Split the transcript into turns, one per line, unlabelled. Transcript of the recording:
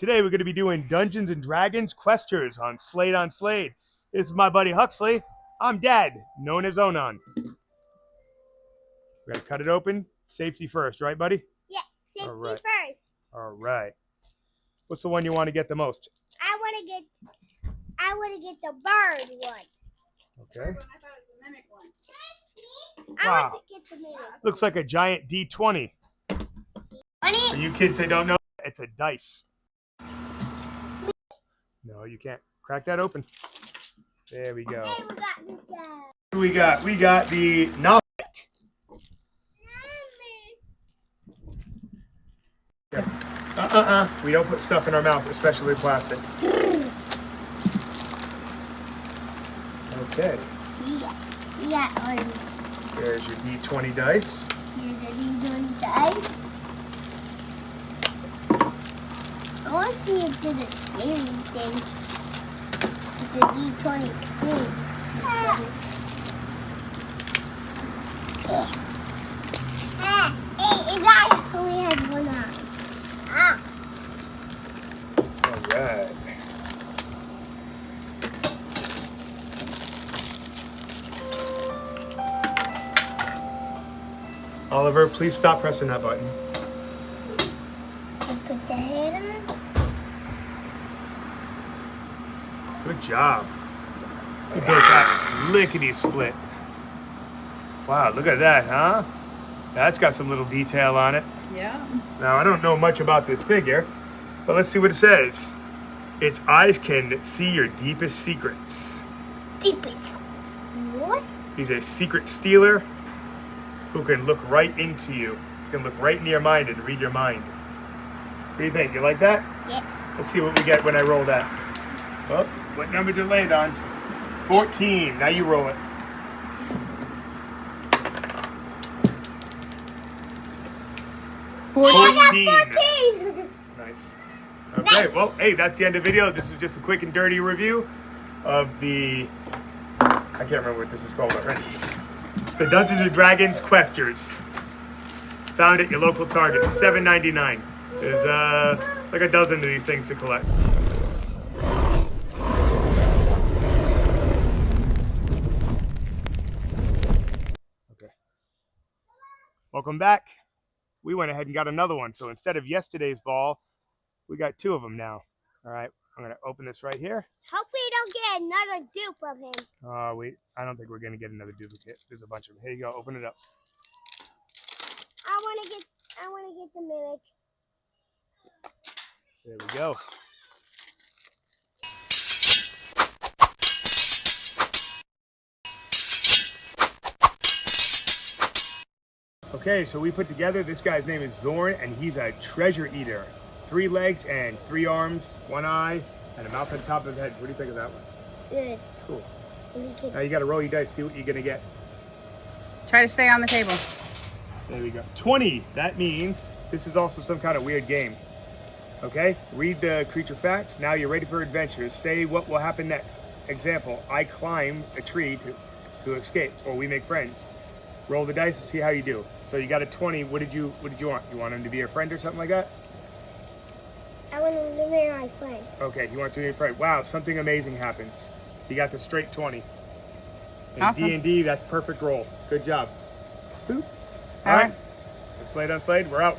Today we're going to be doing Dungeons and Dragons Questers on Slade on Slade. This is my buddy Huxley. I'm Dad, known as Onan. We're going to cut it open. Safety first, right, buddy?
Yeah, safety
All right.
first.
All right. What's the one you want to get the most?
I want to get the bird one.
Okay.
I thought it was the mimic one.
I
Wow.
want to get the mimic.
Looks like a giant D20. For you kids that don't know, it's a dice. No, you can't. Crack that open. There we go.
Hey, we got this guy.
What do we got? We got the novel. We don't put stuff in our mouth, especially plastic. Okay.
Yeah, we got orange.
There's your D20 dice.
Here's the D20 dice. I want to see if there's a scary thing. If the D20 thing. Hey, it only has one eye.
All right. Oliver, please stop pressing that button.
And put the head on.
Good job. You built that lickety-split. Wow, look at that, huh? That's got some little detail on it.
Yeah.
Now, I don't know much about this figure, but let's see what it says. Its eyes can see your deepest secrets.
Deepest. What?
He's a secret stealer who can look right into you. He can look right into your mind and read your mind. What do you think? You like that?
Yeah.
Let's see what we get when I roll that. Oh, what number did it land on? 14. Now you roll it.
I got
14.
14.
Nice. Okay, well, hey, that's the end of the video. This is just a quick and dirty review of the, I can't remember what this is called already. The Dungeons and Dragons Questers. Found at your local Target, $7.99. There's like a dozen of these things to collect. Okay. Welcome back. We went ahead and got another one. So instead of yesterday's ball, we got two of them now. All right, I'm gonna open this right here.
Hope we don't get another dupe of him.
I don't think we're gonna get another duplicate. There's a bunch of them. Here you go. Open it up.
I want to get the mimic.
There we go. Okay, so we put together, this guy's name is Zorn, and he's a treasure eater. 3 legs and 3 arms, 1 eye, and a mouth at the top of his head. What do you think of that one?
Good.
Cool.
We can.
Now you gotta roll your dice, see what you're gonna get.
Try to stay on the table.
There we go. 20. That means this is also some kind of weird game. Okay? Read the creature facts. Now you're ready for adventures. Say what will happen next. Example, I climb a tree to escape, or we make friends. Roll the dice and see how you do. So you got a 20. What did you want? You want him to be your friend or something like that?
I want him to be my friend.
Okay, he wants to be your friend. Wow, something amazing happens. You got the straight 20. In
Awesome.
D&D, that's perfect roll. Good job. Boop.
All right.
Slade on Slade, we're out.